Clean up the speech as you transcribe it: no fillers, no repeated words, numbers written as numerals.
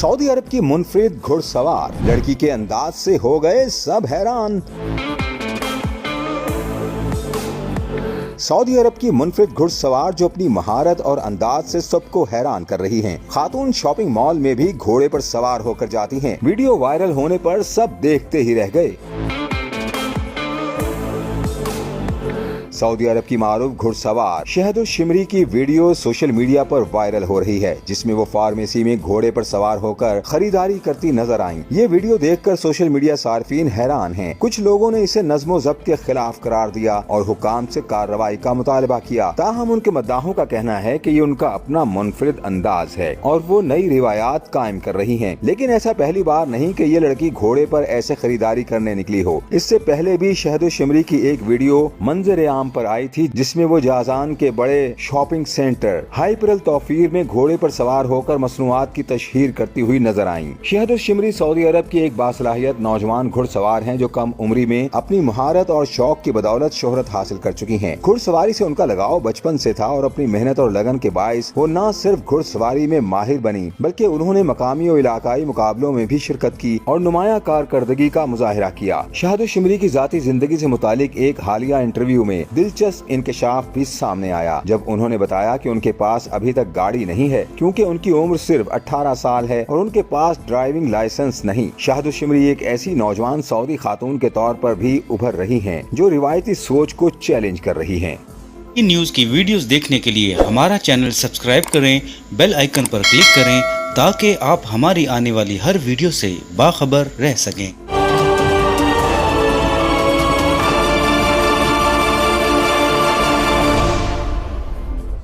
Saudi अरब की मुनफरिद घुड़सवार लड़की के अंदाज से हो गए सब हैरान। सऊदी अरब की मुनफरिद घुड़सवार जो अपनी महारत और अंदाज से सबको हैरान कर रही हैं। खातून शॉपिंग मॉल में भी घोड़े पर सवार होकर जाती हैं। वीडियो वायरल होने पर सब देखते ही रह गए। सऊदी अरब की मारूफ घुड़सवार शहदुल शिमरी की वीडियो सोशल मीडिया पर वायरल हो रही है, जिसमें वो फार्मेसी में घोड़े पर सवार होकर खरीदारी करती नजर आईं। ये वीडियो देखकर सोशल मीडिया सार्फिन हैरान हैं। कुछ लोगों ने इसे नज़्म ज़ब्त के खिलाफ करार दिया और हुकाम से कार्रवाई का मुतालबा किया। ताहम उनके मद्दाहों का कहना है कि ये उनका अपना मुनफरिद अंदाज है और वो नई रिवायात कायम कर रही हैं। लेकिन ऐसा पहली बार नहीं कि ये लड़की घोड़े पर ऐसे खरीदारी करने निकली हो। इससे पहले भी शहदुल शिमरी की एक वीडियो मंजर आम पर आई थी, जिसमें वो जाजान के बड़े शॉपिंग सेंटर हाइपर अल तौफीर में घोड़े पर सवार होकर मसनूआत की तशहीर करती हुई नजर आईं। शहदुल शिमरी सऊदी अरब की एक बासलाहियत नौजवान घुड़सवार हैं, जो कम उम्री में अपनी महारत और शौक की बदौलत शोहरत हासिल कर चुकी हैं। घुड़सवारी से उनका लगाव बचपन से था और अपनी मेहनत और लगन के बाइस वो न सिर्फ घुड़सवारी में माहिर बनी, बल्कि उन्होंने मकामी और इलाकाई मुकाबलों में भी शिरकत की और नुमाया कारकर्दगी का मुजाहिरा किया। शहदुल शिमरी की जाती जिंदगी से मुतालिक एक हालिया इंटरव्यू में दिलचस्प इंकशाफ भी सामने आया, जब उन्होंने बताया कि उनके पास अभी तक गाड़ी नहीं है क्योंकि उनकी उम्र सिर्फ 18 साल है और उनके पास ड्राइविंग लाइसेंस नहीं। शहदुल शिमरी एक ऐसी नौजवान सऊदी खातून के तौर पर भी उभर रही हैं, जो रिवायती सोच को चैलेंज कर रही हैं। इन न्यूज़ की वीडियोस देखने के लिए हमारा चैनल सब्सक्राइब करें, बेल आइकन पर क्लिक करें ताकि आप हमारी आने वाली हर वीडियो से बाखबर रह सकें।